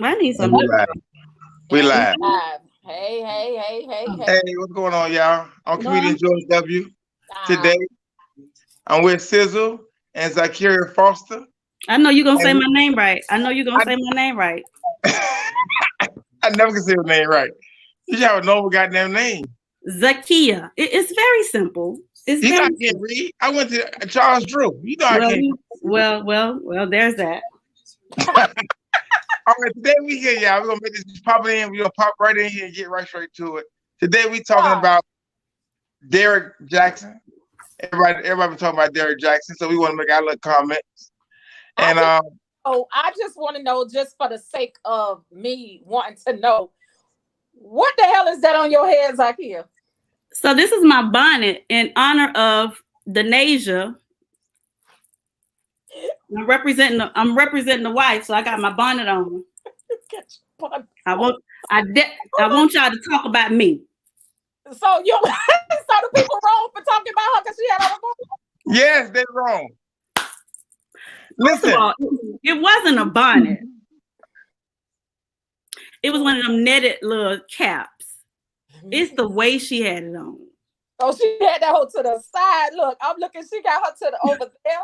I need And some. we live. We And we live. live. Hey. Hey, what's going on, y'all? I'm Well, comedian George W. Ah, Today, I'm with Sizzle and Zakiria Foster. I know you're gonna say And my name right. I know you're gonna I, say my name right. I never can say his name right. You should have a normal goddamn name. Zakia. It's very simple. It's You know I very can't simple. read. I went to Charles Drew. You know I Well, can't. well. There's that. All right, today we here, y'all. We're gonna make this pop in. We're gonna pop right in here and get right straight to it. Today we talking yeah. about Derek Jackson. Everybody been talking about Derek Jackson, so we want to make our little comments. I And just I just want to know, just for the sake of me wanting to know, what the hell is that on your head, Zakia? So this is my bonnet in honor of Denasia. I'm representing the wife, so I got my bonnet on. Get your butt- I want I want y'all to talk about me. So you, so the people wrong for talking about her because she had on a bonnet? yes, they're wrong. First of Listen, all, it wasn't a bonnet. It was one of them netted little caps. It's the way she had it on. So she had that hoe to the side. Look, I'm looking. She got her to the over there.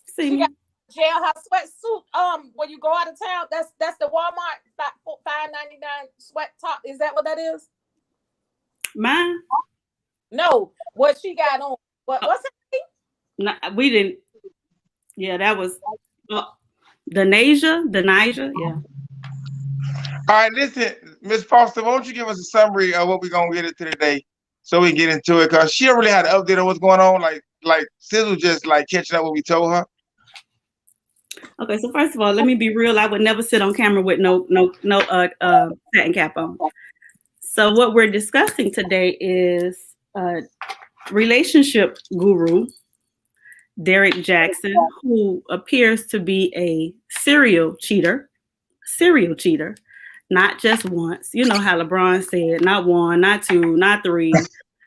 See She me? got jailhouse sweatsuit. When you go out of town, that's the Walmart $5.99 sweat top. Is that what that is? Mine? No, what she got on. What's it? No, we didn't. Yeah, that was Denasia. Yeah. all right, listen, Miss Foster, won't you give us a summary of what we're gonna get into today, so we can get into it? Cause she don't really had an update on what's going on. Like Sizzle just like catching up what we told her. Okay, so first of all, let me be real. I would never sit on camera with no satin cap on. So what we're discussing today is relationship guru Derek Jackson, who appears to be a serial cheater, not just once. You know how LeBron said, not one, not two, not three.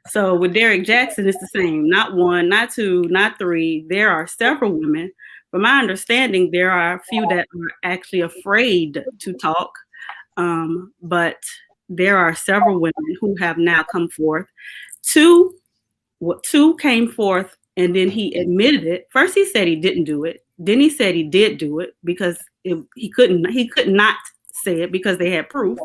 So with Derek Jackson, it's the same. Not one, not two, not three. There are several women. From my understanding, there are a few that are actually afraid to talk. But there are several women who have now come forth. Two came forth and then he admitted it. First, he said he didn't do it. Then he said he did do it because he could not say it because they had proof.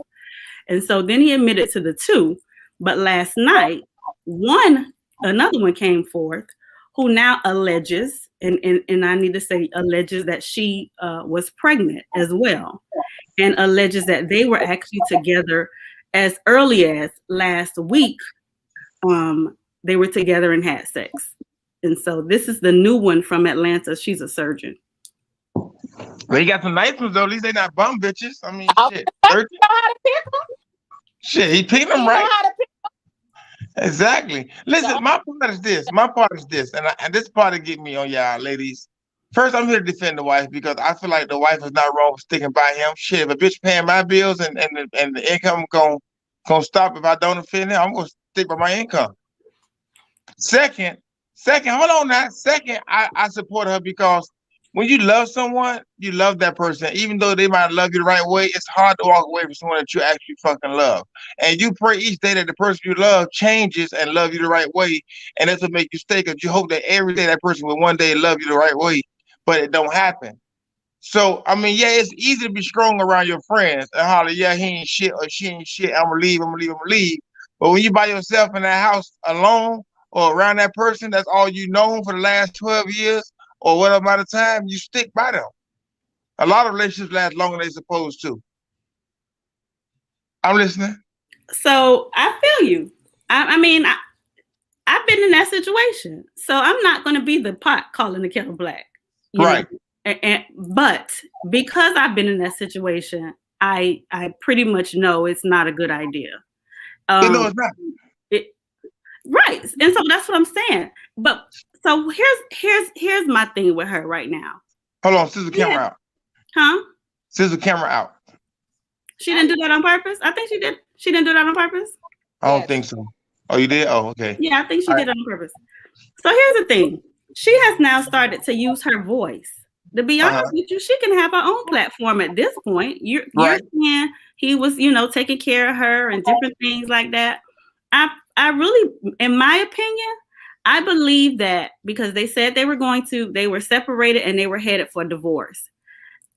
And so then he admitted to the two. But last night, another one came forth who now alleges, and I need to say alleges that she was pregnant as well, and alleges that they were actually together as early as last week. They were together and had sex. And so this is the new one from Atlanta. She's a surgeon. Well, he got some nice ones though. At least they not bum bitches. I mean, shit. You know how to pick them. Shit, he picked them You know right. how to pick Exactly. Listen, my part is this. And this part to get me on y'all, ladies. First, I'm here to defend the wife because I feel like the wife is not wrong for sticking by him. Shit, if a bitch paying my bills and the income gonna stop if I don't offend him, I'm gonna stick by my income. Second, hold on now. Second, I support her because when you love someone, you love that person. Even though they might love you the right way, it's hard to walk away from someone that you actually fucking love. And you pray each day that the person you love changes and love you the right way. And that's what makes you stay, because you hope that every day that person will one day love you the right way, but it don't happen. So, I mean, yeah, it's easy to be strong around your friends and holler, yeah, he ain't shit or she ain't shit. I'm gonna leave. But when you by yourself in that house alone or around that person, that's all you know for the last 12 years or whatever amount of time, you stick by them. A lot of relationships last longer than they're supposed to. I'm listening. So I feel you. I've been in that situation. So I'm not going to be the pot calling the kettle black. Right. But because I've been in that situation, I pretty much know it's not a good idea. It's not. Right. And so that's what I'm saying. But so here's my thing with her right now. Hold on, scissor camera out. Huh? Scissor camera out. She didn't do that on purpose? I think she did. She didn't do that on purpose? I don't think so. Oh, you did? Oh, okay. Yeah, I think she did it on purpose. So here's the thing. She has now started to use her voice To be honest with you, she can have her own platform at this point. You're saying he was, taking care of her and different things like that. I really, in my opinion, I believe that because they said they were separated and they were headed for divorce.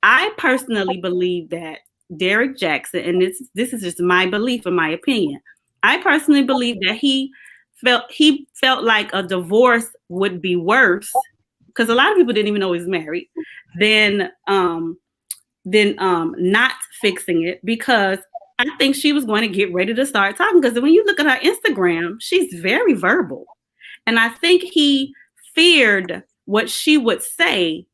I personally believe that Derrick Jaxn, and this is just my belief and my opinion. I personally believe that he felt like a divorce would be worse, because a lot of people didn't even know he was married, than not fixing it, because I think she was going to get ready to start talking. Because when you look at her Instagram, she's very verbal. And I think he feared what she would say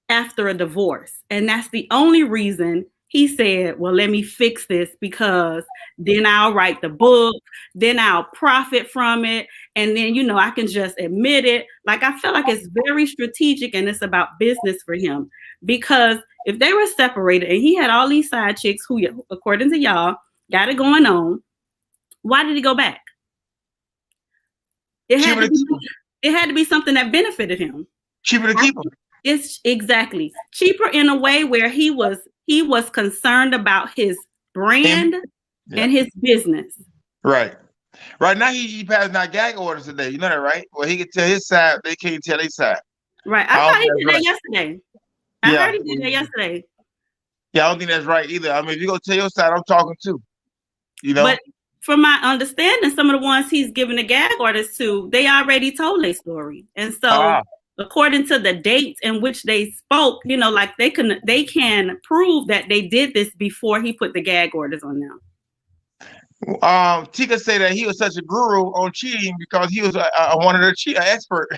after a divorce. And that's the only reason he said, well, let me fix this, because then I'll write the book, then I'll profit from it. And then, I can just admit it. Like, I feel like it's very strategic and it's about business for him, because if they were separated and he had all these side chicks who, according to y'all, got it going on, why did he go back? It had to be something that benefited him. Cheaper to keep him. It's exactly cheaper in a way where he was concerned about his brand and his business. Right. Right now he passed out gag orders today. You know that, right? Well, he can tell his side, they can't tell their side. Right. I thought he did that yesterday. I heard he did that yesterday. Yeah, I don't think that's right either. I mean, if you go tell your side, I'm talking too. But from my understanding, some of the ones he's giving the gag orders to, they already told their story. And so according to the dates in which they spoke, like they can prove that they did this before he put the gag orders on them. Tika said that he was such a guru on cheating because he was one of the expert.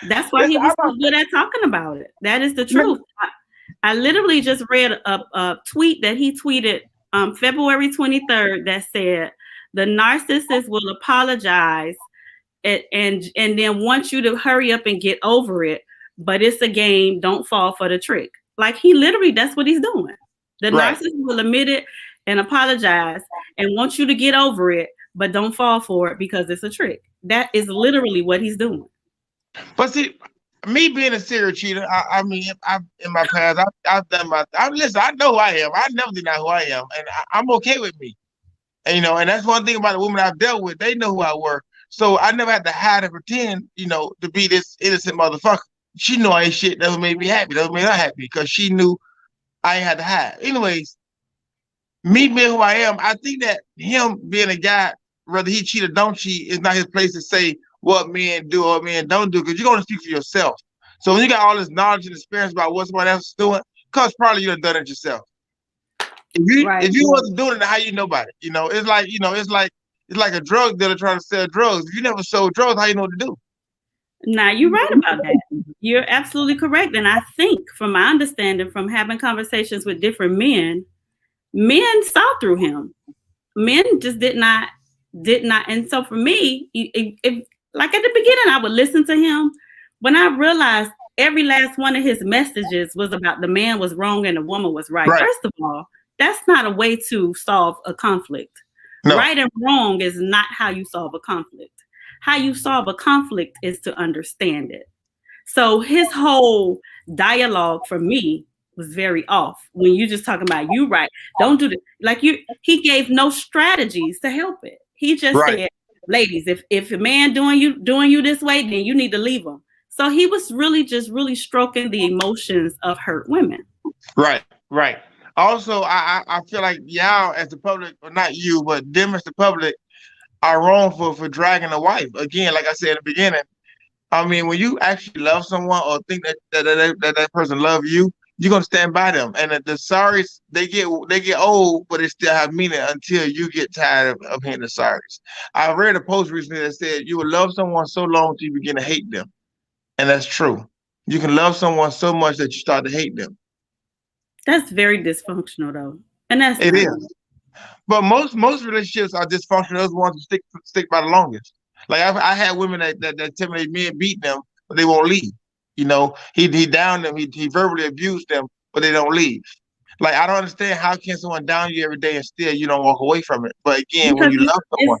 That's why he was so good at talking about it. That is the truth. I literally just read a tweet that he tweeted February 23rd that said, the narcissist will apologize and then want you to hurry up and get over it, but it's a game, don't fall for the trick. Like, he literally, that's what he's doing. The narcissist will admit it and apologize and want you to get over it, but don't fall for it because it's a trick. That is literally what he's doing. But see, me being a serial cheater, I mean, in my past, I've done listen, I know who I am. I never deny who I am, and I'm okay with me. And, and that's one thing about the women I've dealt with. They know who I were. So I never had to hide and pretend, to be this innocent motherfucker. She knew I ain't shit. That made me happy. That made her happy because she knew I ain't had to hide. Anyways, me being who I am, I think that him being a guy, whether he cheat or don't cheat, is not his place to say what men do or men don't do, because you're going to speak for yourself. So when you got all this knowledge and experience about what somebody else is doing, because probably you done it yourself. If you wasn't doing it, how you know about it? It's like a drug dealer trying to sell drugs. If you never sold drugs, how you know what to do? Now, you're right about that. You're absolutely correct. And I think, from my understanding, from having conversations with different men saw through him. Men just did not. And so for me, if like at the beginning, I would listen to him. When I realized every last one of his messages was about the man was wrong and the woman was right. First of all, that's not a way to solve a conflict. No. Right and wrong is not how you solve a conflict. How you solve a conflict is to understand it. So his whole dialogue for me was very off. When you just talking about you right, don't do this. Like he gave no strategies to help it. He just said, ladies, if a man doing you this way, then you need to leave him. So he was really stroking the emotions of hurt women. Right. Also, I feel like y'all as the public, or not you, but them as the public, are wrong for dragging a wife. Again, like I said at the beginning, I mean, when you actually love someone or think that person love you, you're gonna stand by them. And the sorries, they get old, but it still have meaning until you get tired of hearing the sorries. I read a post recently that said you will love someone so long until you begin to hate them, and that's true. You can love someone so much that you start to hate them. That's very dysfunctional, though, and that's it is. But most relationships are dysfunctional. Those ones who stick by the longest. Like I had women that tell me men beat them, but they won't leave. He downed them. He verbally abused them, but they don't leave. Like, I don't understand how can someone down you every day and still you don't walk away from it. But again, because when you love someone.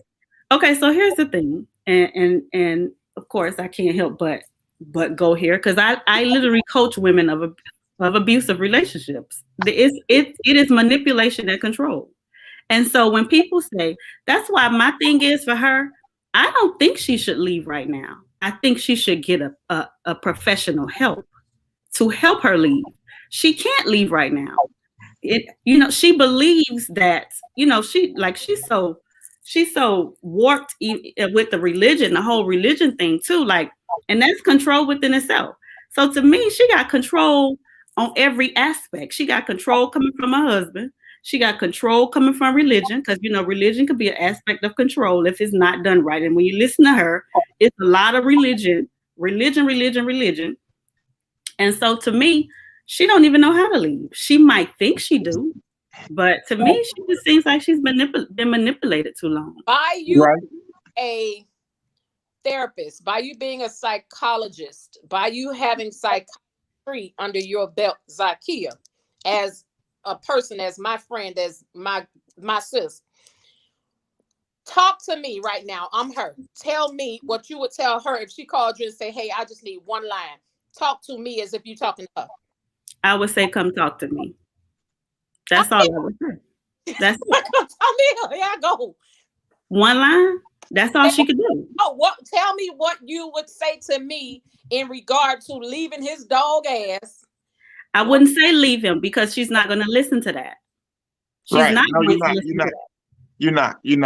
Okay, so here's the thing, and of course I can't help but but go here because I literally coach women of abusive relationships. It is manipulation and control. And so when people say, that's why my thing is for her, I don't think she should leave right now. I think she should get a professional help to help her leave. She can't leave right now. She believes that, she's so warped with the religion, the whole religion thing too. Like, and that's control within itself. So to me, she got control on every aspect. She got control coming from her husband. She got control coming from religion, because religion could be an aspect of control if it's not done right. And when you listen to her, it's a lot of religion. And so to me, she don't even know how to leave. She might think she do, but to me, she just seems like she's been manipulated too long. By you a therapist, by you being a psychologist, by you having psychiatry under your belt, Zakia, as a person, as my friend, as my sis, talk to me right now. I'm her. Tell me what you would tell her if she called you and say, hey, I just need one line. Talk to me as if you're talking to her. I would say, come talk to me. That's all I would say. That's tell me, yeah, go. One line. That's all she could do. Oh, tell me what you would say to me in regard to leaving his dog ass. I wouldn't say leave him, because she's not going to listen to that. She's right. not No, going to listen to that. You're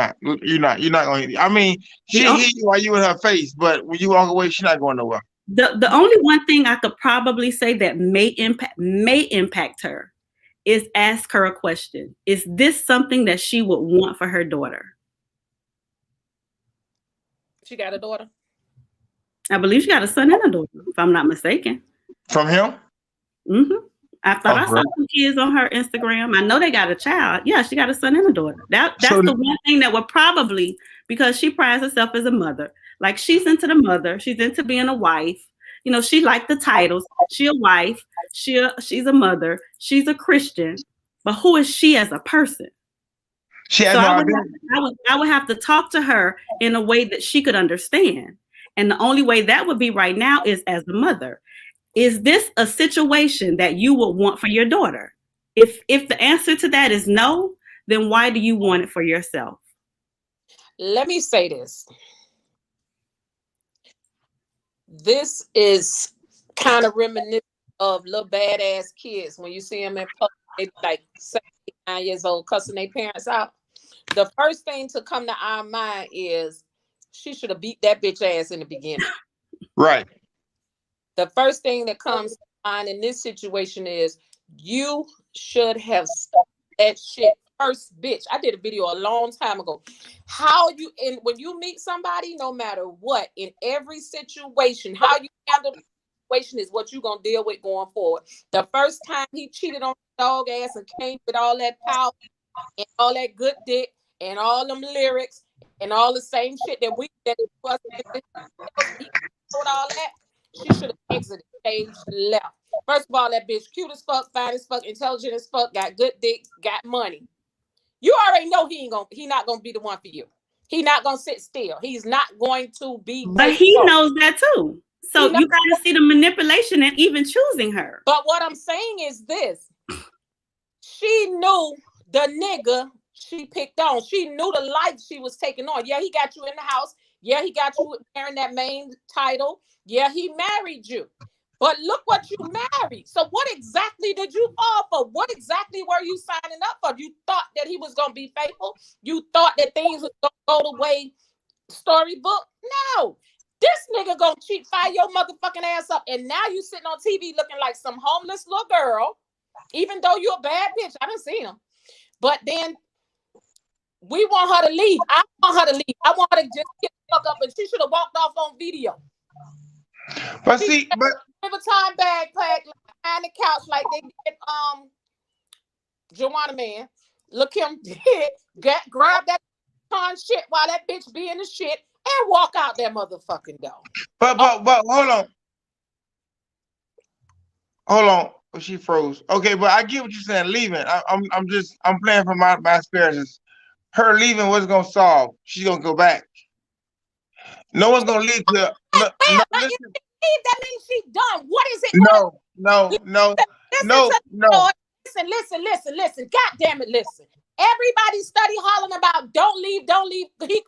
not going to. I mean, she hear you while you in her face, but when you walk away, she's not going nowhere. The only one thing I could probably say that may impact her is ask her a question. Is this something that she would want for her daughter? She got a daughter? I believe she got a son and a daughter, if I'm not mistaken. From him? Mm-hmm. I thought I saw some kids on her Instagram. I know they got a child. Yeah, she got a son and a daughter. That's the one thing that would probably, because she prides herself as a mother. Like, she's into the mother. She's into being a wife. She liked the titles. She a wife. She's a mother. She's a Christian. But who is she as a person? She has I would have to talk to her in a way that she could understand. And the only way that would be right now is as a mother. Is this a situation that you would want for your daughter? If the answer to that is no, then why do you want it for yourself? Let me say this. This is kind of reminiscent of little badass kids. When you see them in public, they like 7, 8, 9 years old, cussing their parents out. The first thing to come to our mind is she should have beat that bitch ass in the beginning. Right. The first thing that comes to mind in this situation is you should have stopped that shit first, bitch. I did a video a long time ago. When you meet somebody, no matter what, in every situation, how you handle the situation is what you're going to deal with going forward. The first time he cheated on the dog ass and came with all that power and all that good dick and all them lyrics and all the same shit that it was with all that, she should have exited, stage left. First of all, that bitch cute as fuck, fine as fuck, intelligent as fuck, got good dick, got money. You already know he not gonna be the one for you. He not gonna sit still. He's not going to be. But he knows that too. So you gotta see the manipulation and even choosing her. But what I'm saying is this: she knew the nigga she picked on. She knew the life she was taking on. Yeah, he got you in the house. Yeah, he got you wearing that main title. Yeah, he married you. But look what you married. So what exactly did you fall for? What exactly were you signing up for? You thought that he was going to be faithful? You thought that things was going to go the way storybook? No. This nigga going to cheat, fire your motherfucking ass up. And now you sitting on TV looking like some homeless little girl, even though you're a bad bitch. I done seen him. But then we want her to leave. I want her to leave. I want her to just get the fuck up, and she should have walked off on video. But see, Time bag packed behind the couch like they did Joanna Man. Look him grab that con shit while that bitch be in the shit and walk out that motherfucking door. But hold on. She froze. Okay, but I get what you're saying. Leaving. I'm playing from my experiences. Her leaving wasn't gonna solve. She's gonna go back. No one's gonna leave to. leave, that means she's done. What is it? No. Listen. God damn it, listen. Everybody study hollering about don't leave.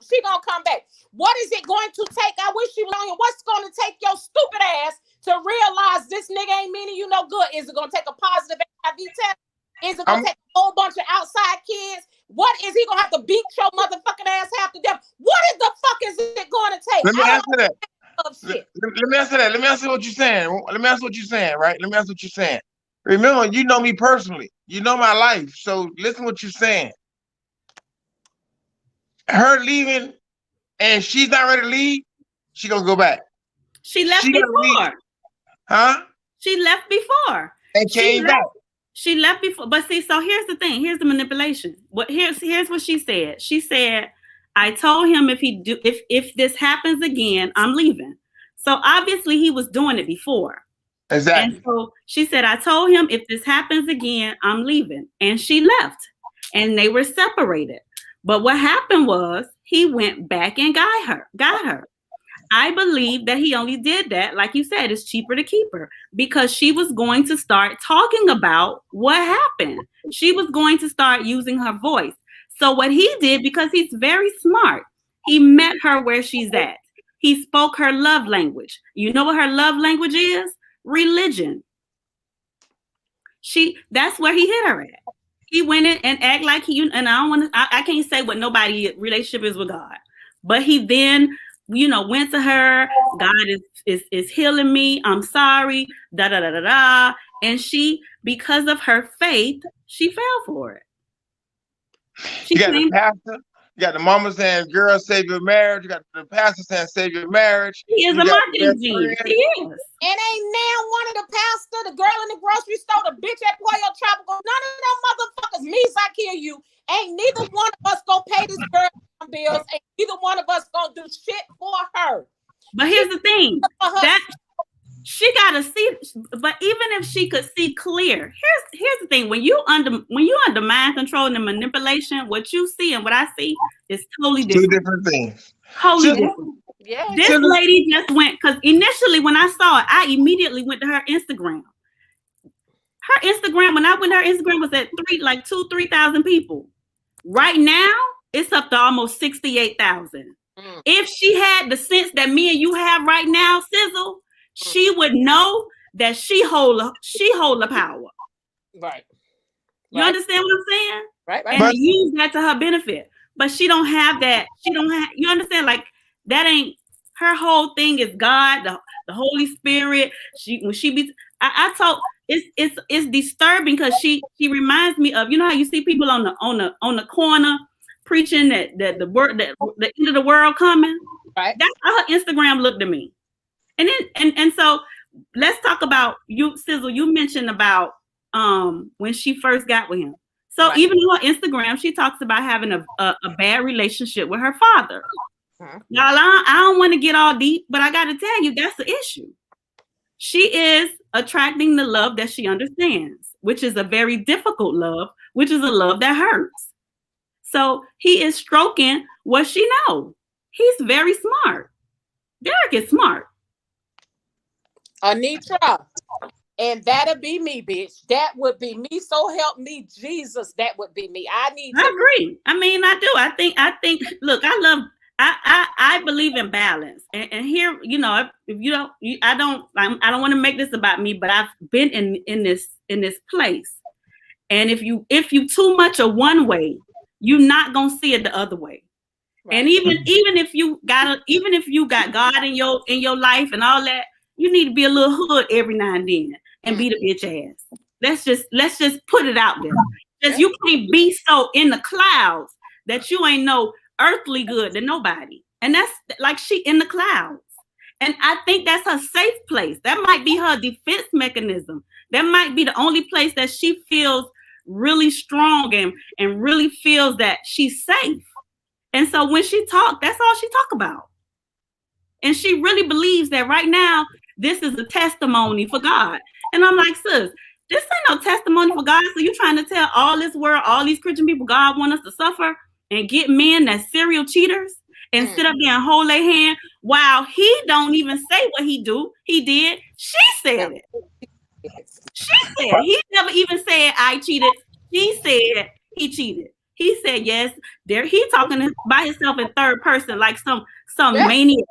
She gonna come back. What is it going to take? I wish you were on here. What's going to take your stupid ass to realize this nigga ain't meaning you no good? Is it gonna take a positive HIV test? Is it gonna take a whole bunch of outside kids? What is he gonna have to beat your motherfucking ass half to death? What is the fuck is it going to take? Let me answer that. Let me answer that. Let me answer what you're saying. Right? Let me answer what you're saying. Remember, you know me personally. You know my life. So listen what you're saying. Her leaving and she's not ready to leave, she gonna go back. She left before. Huh? She left before. And came back. She left before. But see, so here's the thing. Here's the manipulation. Here's what she said. She said, I told him if this happens again, I'm leaving. So obviously he was doing it before. Exactly. And so she said, I told him if this happens again, I'm leaving. And she left. And they were separated. But what happened was he went back and got her. I believe that he only did that, like you said, it's cheaper to keep her because she was going to start talking about what happened. She was going to start using her voice. So what he did, because he's very smart, he met her where she's at. He spoke her love language. You know what her love language is? Religion. That's where he hit her at. He went in and act like I can't say what nobody relationship is with God, but he then, went to her. God is healing me. I'm sorry. And she, because of her faith, she fell for it. You got the pastor. You got the mama saying, girl, save your marriage. You got the pastor saying, save your marriage. He is a marketing genius. He is. And ain't now one of the pastor, the girl in the grocery store, the bitch at Pollo Tropical, none of them motherfuckers, I kill you. Ain't neither one of us gonna pay this girl bills. Ain't neither one of us gonna do shit for her. But here's the thing. That she gotta see, but even if she could see clear, here's the thing: when you under mind control and manipulation, what you see and what I see is totally different. Two different things. Totally different. Yeah. This lady just went, because initially when I saw it, I immediately went to her Instagram. Her Instagram, when I went to her Instagram, was at 3,000 people. Right now, it's up to almost 68,000. If she had the sense that me and you have right now, Sizzle, she would know that she hold the power. Right. You understand what I'm saying? Right. And use that to her benefit. But she don't have that. You understand? Like, that ain't her whole thing is God, the Holy Spirit. I told it's disturbing because she reminds me of, how you see people on the corner preaching that the end of the world coming. Right. That's how her Instagram looked to me. And then so let's talk about you, Sizzle. You mentioned about when she first got with him. So even on her Instagram, she talks about having a bad relationship with her father. Now, I don't want to get all deep, but I got to tell you, that's the issue. She is attracting the love that she understands, which is a very difficult love, which is a love that hurts. So he is stroking what she knows. He's very smart. Derek is smart. Anitra, and that'll be me, bitch. That would be me. So help me, Jesus. That would be me. I agree. I mean, I do. I think. Look, I believe in balance, and here, if you don't, I don't want to make this about me, but I've been in this place, and if you too much of one way, you're not gonna see it the other way. Right. And even if you got God in your life and all that, you need to be a little hood every now and then and beat a bitch ass. Let's just put it out there. Just you can't be so in the clouds that you ain't no earthly good to nobody. And that's like she in the clouds. And I think that's her safe place. That might be her defense mechanism. That might be the only place that she feels really strong and really feels that she's safe. And so when she talk, that's all she talk about. And she really believes that right now, this is a testimony for God. And I'm like, sis, this ain't no testimony for God. So you're trying to tell all this world, all these Christian people, God want us to suffer and get men that's serial cheaters and sit up there and hold their hand while he don't even say what he did. She said it. She said he never even said I cheated. She said he cheated. He said yes. There he talking by himself in third person like some maniac.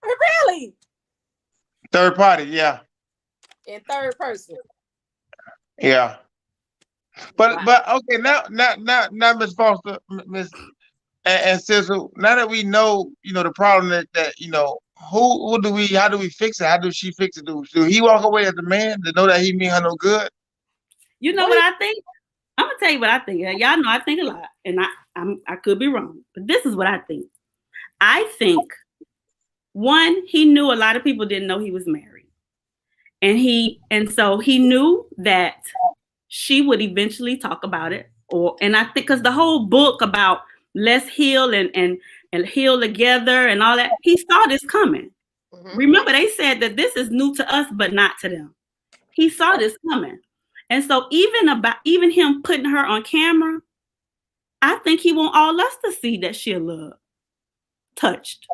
Really? Third party, yeah. In third person. Yeah. But okay, now Miss Foster, Miss and Sizzle, now that we know, the problem that how do we fix it? How does she fix it? Do he walk away as a man to know that he mean her no good? You know what I think? I'm gonna tell you what I think. Y'all know I think a lot, and I could be wrong, but this is what I think. I think one, he knew a lot of people didn't know he was married, and so he knew that she would eventually talk about it, and I think because the whole book about let's heal and heal together and all that, he saw this coming. Mm-hmm. Remember, they said that this is new to us, but not to them. He saw this coming. And so even him putting her on camera, I think he want all us to see that she'll love touched.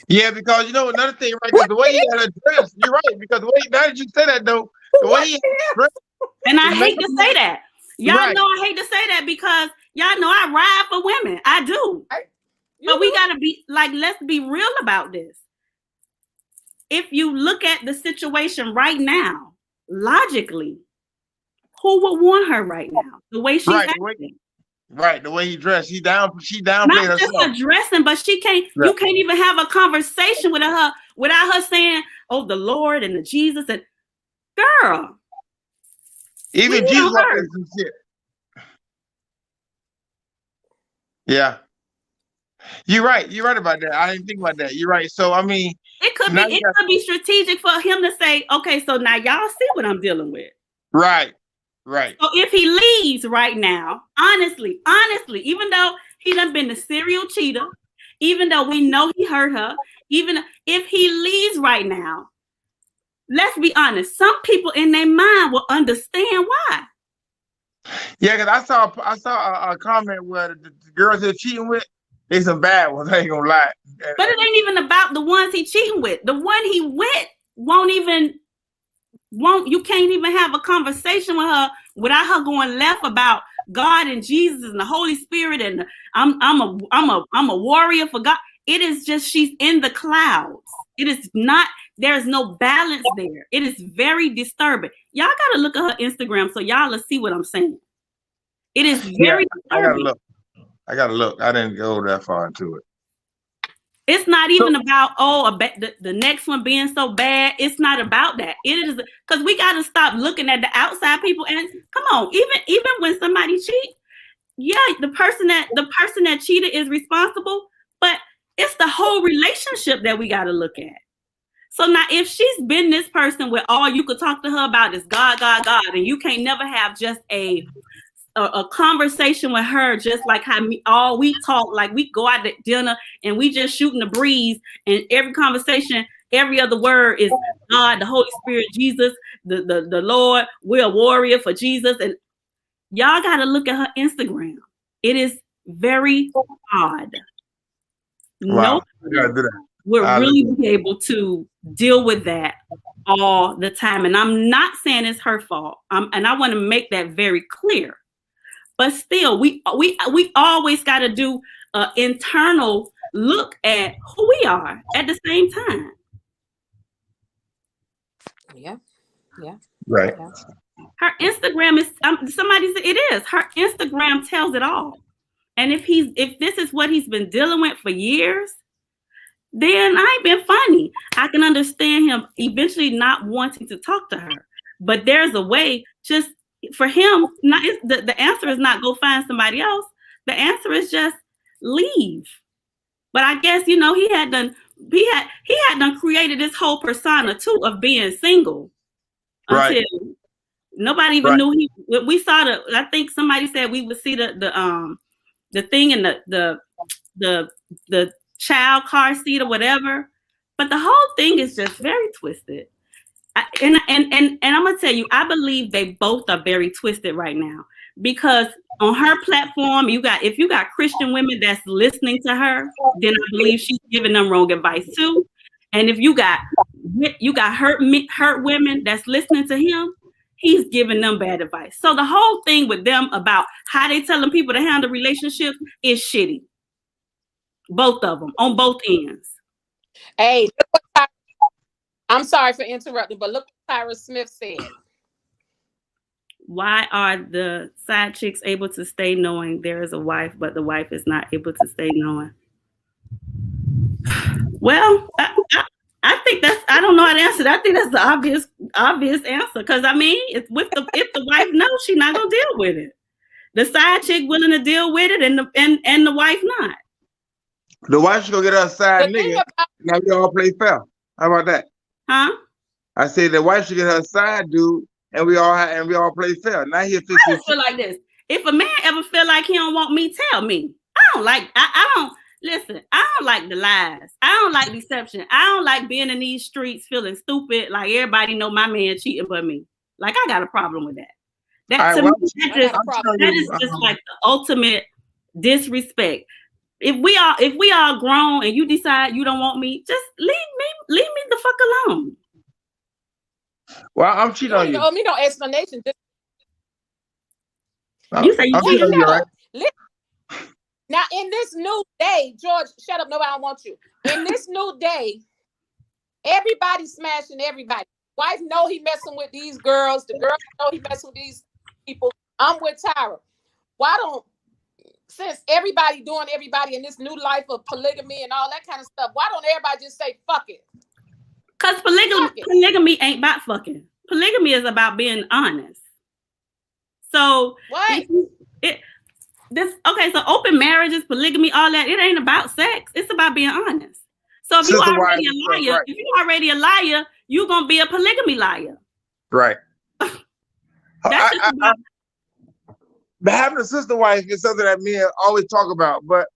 Yeah, because another thing, right there, the way he had her dressed, you're right, because the way now that you say that though, the way he had her dressed, and I hate to say that. Y'all know I hate to say that because y'all know I ride for women. I do. But we gotta be like, let's be real about this. If you look at the situation right now, logically, who would want her right now? The way she's acting. Right, the way he dressed, she downplayed herself. Not just addressing, but she can't. Yeah. You can't even have a conversation with her without her saying, "Oh, the Lord and the Jesus." And girl, even Jesus like some shit. Yeah, you're right. You're right about that. I didn't think about that. You're right. So I mean, it could be strategic for him to say, "Okay, so now y'all see what I'm dealing with." Right. Right. So if he leaves right now, honestly, even though he done been the serial cheater, even though we know he hurt her, even if he leaves right now, let's be honest, some people in their mind will understand why. Yeah, because I saw a comment where the girls they're cheating with, they some bad ones. I ain't gonna lie. But it ain't even about the ones he cheating with. The one he with you can't even have a conversation with her without her going left about God and Jesus and the Holy Spirit and I'm a warrior for God. It is just she's in the clouds. It is not, there's no balance there. It is very disturbing. Y'all gotta look at her Instagram so y'all will see what I'm saying. It is very disturbing. I gotta look. I didn't go that far into it. It's not even about the next one being so bad. It's not about that. It is because we got to stop looking at the outside people. And come on, even when somebody cheats, yeah, the person that cheated is responsible. But it's the whole relationship that we got to look at. So now, if she's been this person where all you could talk to her about is God, and you can't never have just a conversation with her, just like how we talk, like we go out to dinner and we just shooting the breeze, and every conversation, every other word is God, the Holy Spirit, Jesus, the Lord, we're a warrior for Jesus. And y'all got to look at her Instagram. It is very odd. Wow. No, we'll really be able to deal with that all the time. And I'm not saying it's her fault. And I want to make that very clear. But still, we always got to do an internal look at who we are at the same time. Yeah. Right. Yeah. Her Instagram is somebody said it is. Her Instagram tells it all. And if this is what he's been dealing with for years, then I ain't been funny. I can understand him eventually not wanting to talk to her. But there's a way, just for him, the answer is not go find somebody else. The answer is just leave. But I guess he had done created this whole persona too of being single until nobody even knew we saw I think somebody said we would see the thing in the child car seat or whatever, but the whole thing is just very twisted. And I'm gonna tell you, I believe they both are very twisted right now because on her platform, if you got Christian women that's listening to her, then I believe she's giving them wrong advice too. And if you got hurt women that's listening to him, he's giving them bad advice. So the whole thing with them about how they telling people to handle relationships is shitty. Both of them on both ends. Hey, I'm sorry for interrupting, but look what Tyra Smith said. Why are the side chicks able to stay knowing there is a wife, but the wife is not able to stay knowing? Well, I think I don't know how to answer that. I think that's the obvious answer. Because I mean, if the wife knows, she's not gonna deal with it. The side chick willing to deal with it, and the wife not. The wife should go get her a side nigga. Now we all play fair. How about that? Huh? I say the wife should get her a side dude, and we all play fair. Now he fix I feel like this. If a man ever feel like he don't want me, tell me. I don't listen. I don't like the lies. I don't like deception. I don't like being in these streets feeling stupid. Like everybody know my man cheating but me. Like I got a problem with that. That is just like the ultimate disrespect. If we all grown and you decide you don't want me, just leave me the fuck alone. Well, I'm cheating on you. You owe me no explanation. You say you cheating on you, right? Now, in this new day, George, shut up. Nobody wants you. In this new day, everybody's smashing everybody. Wife know he messing with these girls. The girls know he messing with these people. I'm with Tyra. Why don't, since everybody doing everybody in this new life of polygamy and all that kind of stuff, why don't everybody just say fuck it? Because polygamy ain't about fucking. Polygamy is about being honest. So what? So open marriages, polygamy, all that, it ain't about sex. It's about being honest. So if you're already a liar, you're gonna be a polygamy liar. Right. But having a sister wife is something that men always talk about. But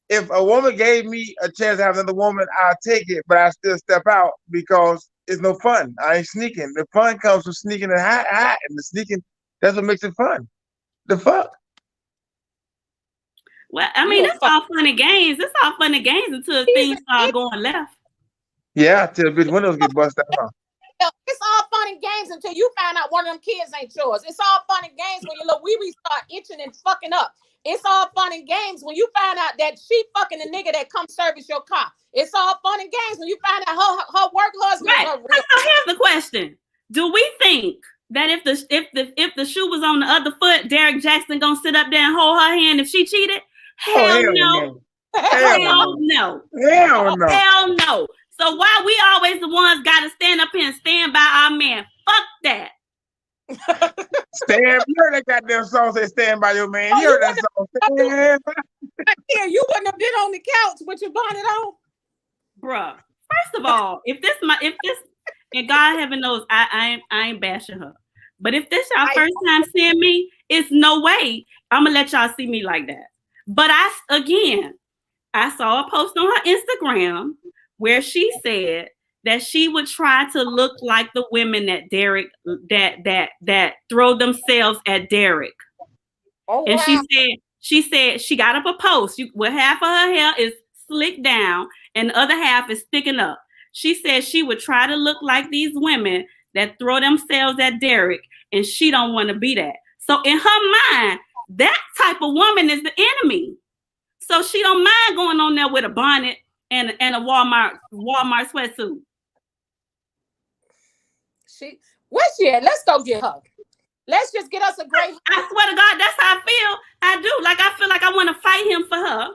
if a woman gave me a chance to have another woman, I'll take it, but I still step out because it's no fun. I ain't sneaking. The fun comes from sneaking and hiding. The sneaking, that's what makes it fun. The fuck. Well, I mean, it's all fun and games. It's all fun and games until things start going left. Yeah, till the bitch windows get busted out. It's all fun and games until you find out one of them kids ain't yours. It's all fun and games when your little wee-wee start itching and fucking up. It's all fun and games when you find out that she fucking the nigga that comes service your car. It's all fun and games when you find out her work husband. Right. So here's the question: do we think that if the shoe was on the other foot, Derek Jackson gonna sit up there and hold her hand if she cheated? Hell no. Hell no. Hell no. Hell no. So why we always the ones gotta stand up here and stand by our man? Fuck that. You heard that goddamn song say stand by your man. You heard that song. Yeah, you wouldn't have been on the couch with your bonnet on. Bruh. First of all, if this and God heaven knows I ain't bashing her. But if this y'all first time seeing me, it's no way I'm gonna let y'all see me like that. But I saw a post on her Instagram where she said that she would try to look like the women that Derek that throw themselves at Derek. Oh, and wow. she said she got up a post where half of her hair is slicked down and the other half is sticking up. She said she would try to look like these women that throw themselves at Derek, and she don't want to be that. So in her mind, that type of woman is the enemy. So she don't mind going on there with a bonnet and a Walmart sweatsuit. Where's she at? Let's go get her. Let's just get us a great. I swear to God, that's how I feel. I do. Like I feel like I want to fight him for her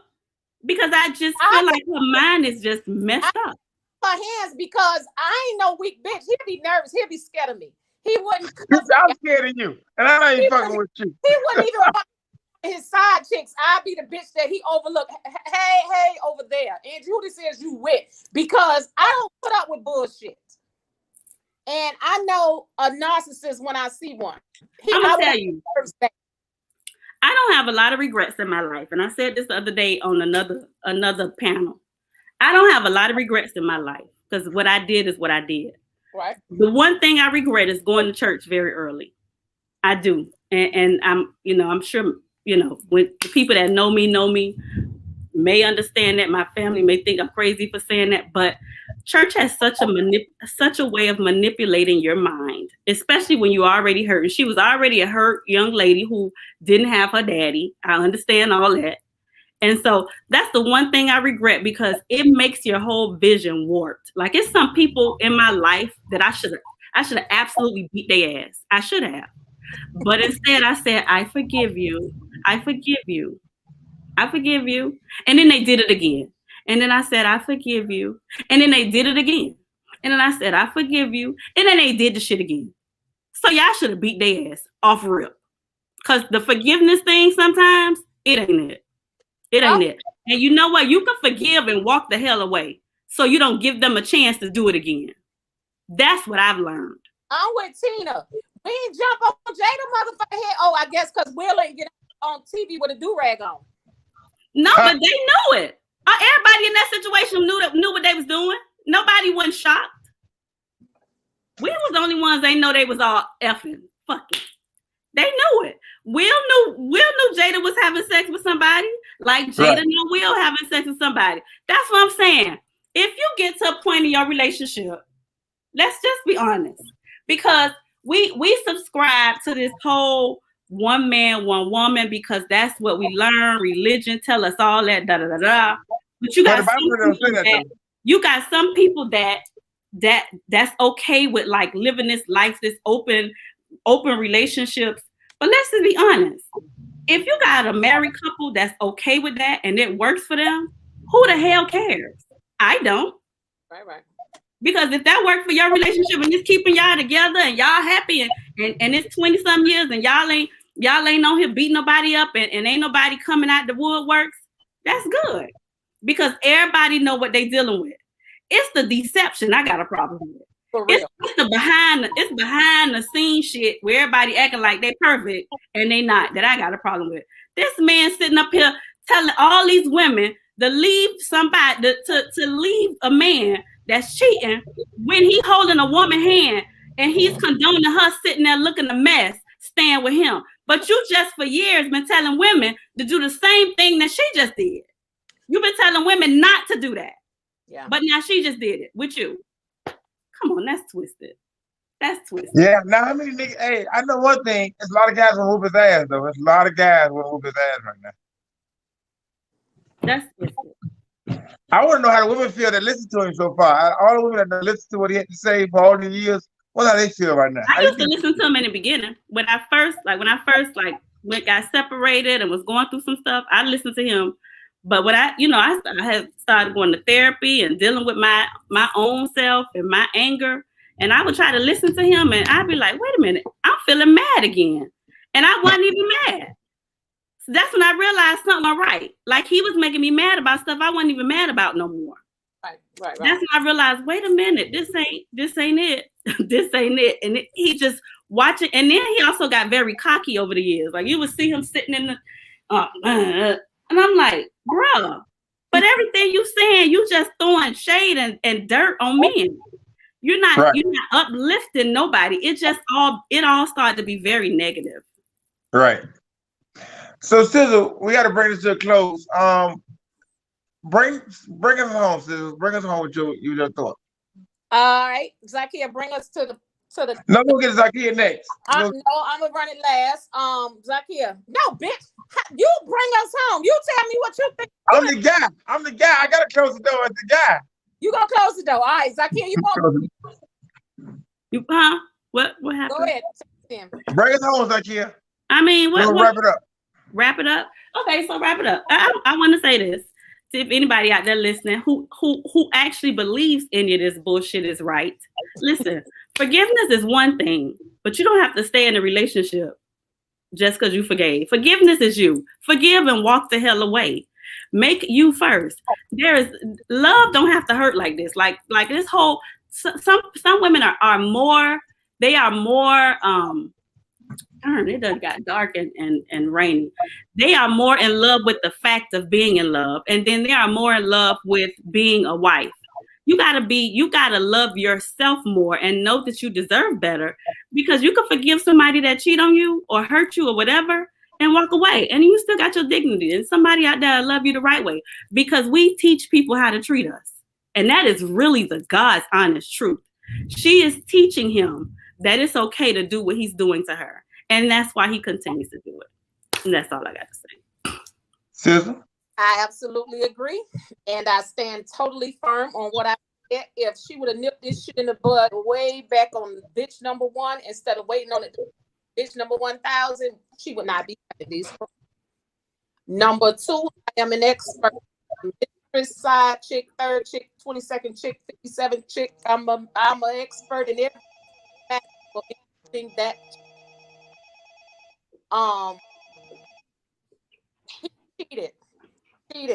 because I just feel like her mind is just messed up. Her hands, because I ain't no weak bitch. He'd be nervous. He'd be scared of me. He wouldn't. I'm scared of you, and I ain't fucking with you. He wouldn't even fuck his side chicks. I'd be the bitch that he overlooked. Hey, over there. And Judy says you with, because I don't put up with bullshit. And I know a narcissist when I see one. I'm gonna tell you, I don't have a lot of regrets in my life, and I said this the other day on another panel. I don't have a lot of regrets in my life because what I did is what I did. Right. The one thing I regret is going to church very early. I do. And I'm, I'm sure, when the people that know me may understand that. My family may think I'm crazy for saying that, but church has such a way of manipulating your mind, especially when you already hurt. And she was already a hurt young lady who didn't have her daddy. I understand all that. And so that's the one thing I regret, because it makes your whole vision warped. Like, it's some people in my life that I should have absolutely beat their ass. I should have. But instead I said, I forgive you. I forgive you. I forgive you. And then they did it again. And then I said, I forgive you. And then they did it again. And then I said, I forgive you. And then they did the shit again. So y'all should have beat their ass off rip. Because the forgiveness thing, sometimes, it ain't it. It ain't it. And you know what? You can forgive and walk the hell away, so you don't give them a chance to do it again. That's what I've learned. I'm with Tina. We ain't jump on Jada motherfucker head. Oh, I guess because Will ain't get on TV with a do-rag on. No, but they knew it. Everybody in that situation knew what they was doing. Nobody wasn't shocked. We was the only ones they know they was all effing fucking. They knew it. Will knew Jada was having sex with somebody. Like Jada knew Will having sex with somebody. That's what I'm saying. If you get to a point in your relationship, let's just be honest. Because we subscribe to this whole one man, one woman, because that's what we learn. Religion tell us all that, da da da da. But you got some people that's okay with like living this life, this open relationships. But let's just be honest. If you got a married couple that's okay with that and it works for them, who the hell cares? I don't. Right. Because if that worked for your relationship and it's keeping y'all together and y'all happy and it's 20-some years and y'all ain't on here beating nobody up and ain't nobody coming out the woodworks, that's good. Because everybody know what they dealing with. It's the deception I got a problem with. For real. It's behind the scenes shit where everybody acting like they perfect and they not, that I got a problem with. This man sitting up here telling all these women to leave somebody to leave a man that's cheating when he holding a woman hand and he's condoning her sitting there looking a mess, staying with him. But you just for years been telling women to do the same thing that she just did. You've been telling women not to do that. Yeah. But now she just did it with you. Come on, that's twisted. That's twisted. Yeah, now how many niggas? Hey, I know one thing. It's a lot of guys want to whoop his ass, though. It's a lot of guys want to whoop his ass right now. That's twisted. I want to know how the women feel that listen to him so far. All the women that listen to what he had to say for all the years, what how they feel right now? I used to listen to him in the beginning. When I first got separated and was going through some stuff, I listened to him. But when I had started going to therapy and dealing with my own self and my anger, and I would try to listen to him, and I'd be like, wait a minute, I'm feeling mad again. And I wasn't even mad. So that's when I realized something was right. Like, he was making me mad about stuff I wasn't even mad about no more. Right. That's when I realized, wait a minute, this ain't it. This ain't it. And he just watching. And then he also got very cocky over the years. Like, you would see him sitting in the, and I'm like, bruh, but everything you saying, you just throwing shade and dirt on men. You're not uplifting nobody. It all started to be very negative. Right. So, Sizzle, we got to bring this to a close. Bring us home, Sizzle. Bring us home with your thought. All right, Zakia, bring us to the. No, we'll get Zakia next. No, I'm gonna run it last. Zakia, no, bitch, you bring us home. You tell me what you think. I'm the guy. I gotta close the door as the guy. You gonna close the door? All right, Zakia, you want? You What happened? Go ahead. Bring us home, Zakia. I mean, we'll wrap it up. Wrap it up. Okay, so wrap it up. I want to say this. If anybody out there listening who actually believes any of this bullshit is right, listen, forgiveness is one thing, but you don't have to stay in a relationship just because you forgave. Forgiveness is you. Forgive and walk the hell away. Make you first. Love don't have to hurt like this. Like this whole, some women are more, they are more, it done got dark and rainy. They are more in love with the fact of being in love. And then they are more in love with being a wife. you gotta love yourself more and know that you deserve better, because you can forgive somebody that cheat on you or hurt you or whatever and walk away, and you still got your dignity, and somebody out there love you the right way, because we teach people how to treat us. And that is really the God's honest truth. She is teaching him that it's okay to do what he's doing to her, and that's why he continues to do it. And that's all I got to say. Sizzle? I absolutely agree, and I stand totally firm on what I said. If she would have nipped this shit in the bud way back on bitch number one, instead of waiting on it, bitch number 1,000, she would not be having these problems. Number two, I am an expert. Mistress, side chick, third chick, 22nd chick, 57 chick. I'm an expert in everything that. He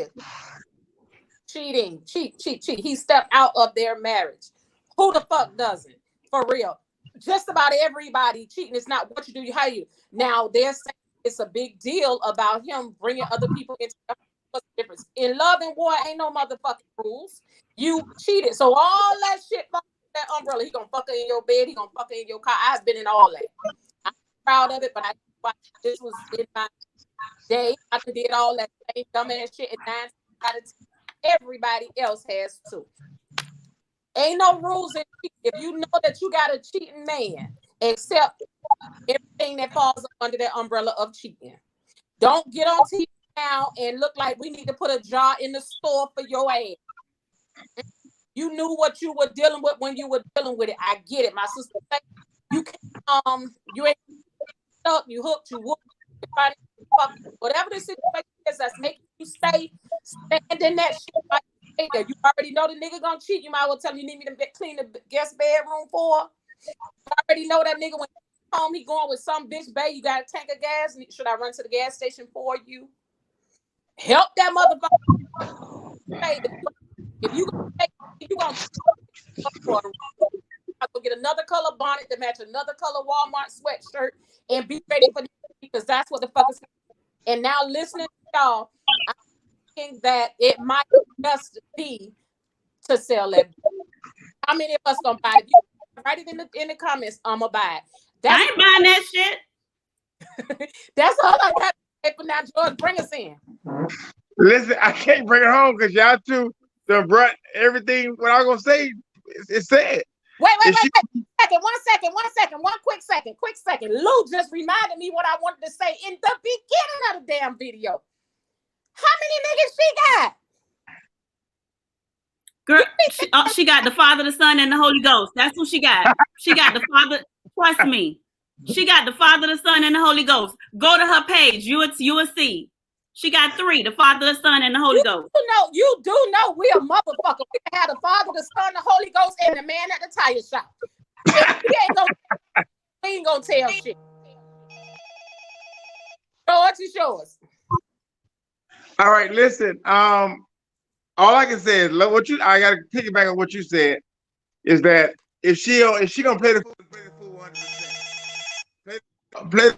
cheating. Cheat. He stepped out of their marriage. Who the fuck doesn't? For real. Just about everybody cheating. It's not what you do, how you. Now they're saying it's a big deal about him bringing other people into. What's the difference? In love and war ain't no motherfucking rules. You cheated, so all that shit, that umbrella. He gonna fuck her in your bed. He gonna fuck her in your car. I've been in all that. I'm proud of it, but this was in my day. I did all that same dumbass shit at 9. Everybody else has too. Ain't no rules in cheating. If you know that you got a cheating man, accept everything that falls under that umbrella of cheating. Don't get on TV now and look like we need to put a jar in the store for your ass. You knew what you were dealing with when you were dealing with it. I get it, my sister. You can't, you ain't stuck, you hooked, you whooped, whatever the situation is that's making you stand in that shit. You already know the nigga gonna cheat. You might as well tell him you need me to clean the guest bedroom for. You already know that nigga when he home, he going with some bitch, babe. You got a tank of gas. Should I run to the gas station for you? Help that motherfucker. If you gonna go get another color bonnet to match another color Walmart sweatshirt and be ready for this, because that's what the fuck is. And now listening to y'all, I think that it might just be to sell it. How many of us gonna buy it? You write it in the comments. I'ma buy it. I ain't buying that shit. That's all I got to say for now. George, bring us in. Listen, I can't bring it home because y'all two done brought everything. What I was gonna say, it's said. One quick second. Lou just reminded me what I wanted to say in the beginning of the damn video. How many niggas she got? Girl, she got the Father, the Son, and the Holy Ghost. That's what she got. She got the Father. Trust me. She got the Father, the Son, and the Holy Ghost. Go to her page. You will see. She got 3: the Father, the Son, and the Holy Ghost. You do know we a motherfucker. We can have the Father, the Son, the Holy Ghost, and the man at the tire shop. We ain't gonna tell shit. George, it's yours. All right, listen. All I can say is I gotta piggyback on what you said, is that if she gonna play the fool 100%. Play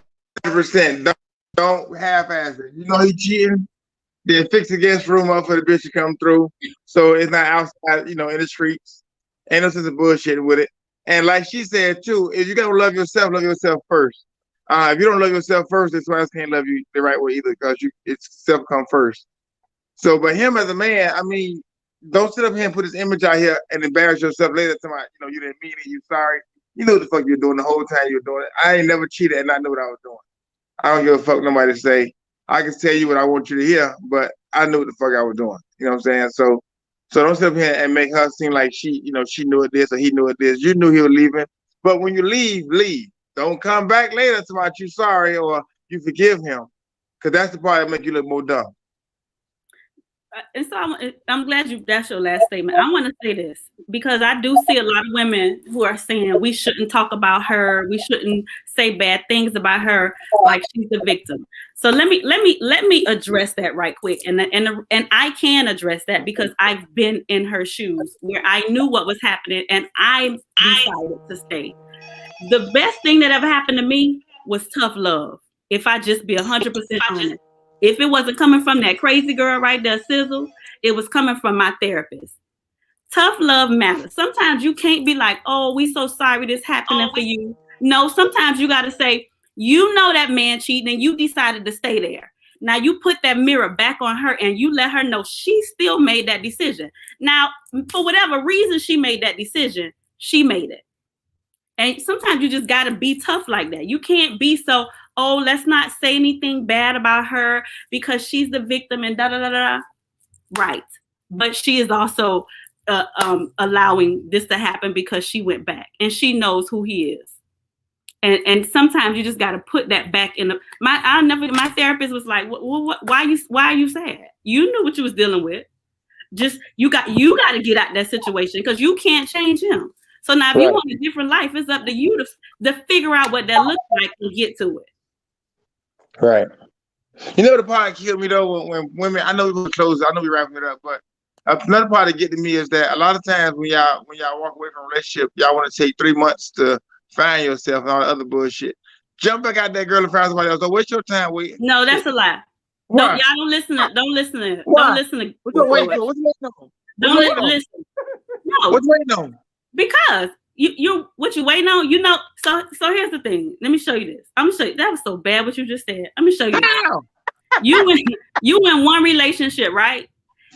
100%. Don't half-ass it. You know he cheating, then fix the guest room up for the bitch to come through, so it's not outside, in the streets. Ain't no sense of bullshit with it. And like she said too, if you gotta love yourself first. If you don't love yourself first, then someone else can't love you the right way either, because it's self come first. So, but him as a man, I mean, don't sit up here and put this image out here and embarrass yourself later. Somebody, you didn't mean it, you sorry. You know what the fuck you're doing the whole time you're doing it. I ain't never cheated and I knew what I was doing. I don't give a fuck nobody say. I can tell you what I want you to hear, but I knew what the fuck I was doing. You know what I'm saying? So don't sit up here and make her seem like she knew it this or he knew it this. You knew he was leaving. But when you leave. Don't come back later to about you sorry or you forgive him. Because that's the part that make you look more dumb. And so I'm glad that's your last statement. I want to say this because I do see a lot of women who are saying we shouldn't talk about her, we shouldn't say bad things about her, like she's the victim. So let me address that right quick, and I can address that because I've been in her shoes where I knew what was happening and I decided to stay. The best thing that ever happened to me was tough love. If I just be 100% honest. If it wasn't coming from that crazy girl right there, Sizzle, it was coming from my therapist. Tough love matters. Sometimes you can't be like, oh, we so sorry this happening for you. No, sometimes you got to say, you know that man cheating and you decided to stay there. Now you put that mirror back on her and you let her know she still made that decision. Now, for whatever reason she made that decision, she made it. And sometimes you just got to be tough like that. You can't be so, oh, let's not say anything bad about her because she's the victim and da da da da. Right. But she is also allowing this to happen because she went back and she knows who he is. And sometimes you just got to put that back in my therapist was like, why are you sad? You knew what you was dealing with. Just you got to get out that situation because you can't change him. So now if you want a different life, it's up to you to figure out what that looks like and get to it. Right. You know the part that killed me though when women. I know we're gonna close. I know we're wrapping it up, but another part that get to me is that a lot of times when y'all walk away from a relationship, y'all want to take 3 months to find yourself and all the other bullshit. Jump back out that girl and find somebody else. So waste your time waiting. No, that's a lie. Why? Y'all don't listen to. Don't listen to. Why? Don't listen to. What's you waiting for? What's you waiting on? Don't listen. No. What's waiting on? Because you what you waiting on? You know. So here's the thing. Let me show you this. I'm gonna show you. That was so bad what you just said. Let me show you. You in one relationship, right?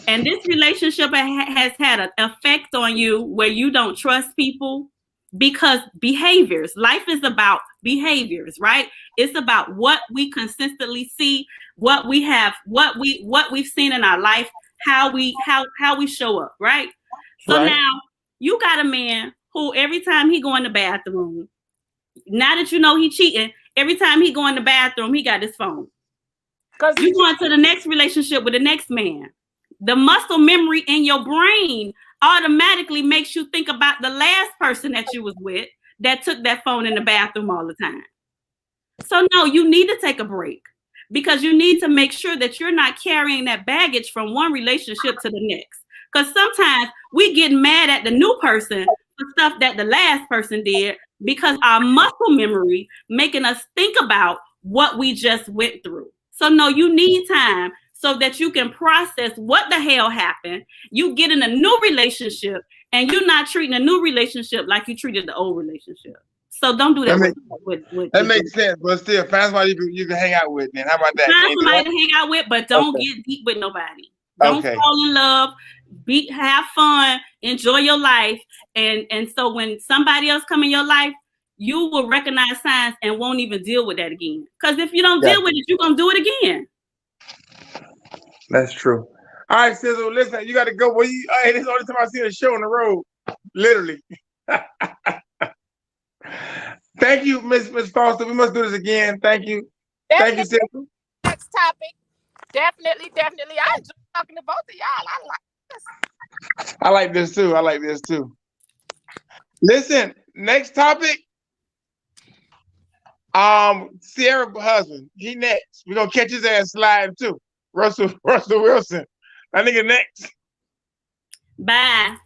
And this relationship has had an effect on you where you don't trust people because behaviors. Life is about behaviors, right? It's about what we consistently see, what we have, what we've seen in our life, how we show up, right? So now you got a man who every time he go in the bathroom, now that you know he cheating, every time he go in the bathroom, he got his phone. You go into the next relationship with the next man. The muscle memory in your brain automatically makes you think about the last person that you was with that took that phone in the bathroom all the time. So no, you need to take a break because you need to make sure that you're not carrying that baggage from one relationship to the next. Because sometimes we get mad at the new person for stuff that the last person did because our muscle memory making us think about what we just went through. So no, you need time so that you can process what the hell happened. You get in a new relationship and you're not treating a new relationship like you treated the old relationship. So don't do that. That makes sense, but still, find somebody you can hang out with. Then how about that? Find somebody to hang out with, but don't get deep with nobody. Don't fall in love. Have fun. Enjoy your life. And so when somebody else come in your life, you will recognize signs and won't even deal with that again. Because if you don't deal with it, you're gonna do it again. That's true. All right, Sizzle, listen, you got to go. This is the only time I see a show on the road, literally. Thank you, Miss Foster. We must do this again. Thank you. Thank you, Sizzle. Next topic. Definitely. I enjoy talking to both of y'all. I like this too. Listen, next topic. Sierra husband, he next. We're gonna catch his ass sliding too. Russell Wilson. That nigga next. Bye.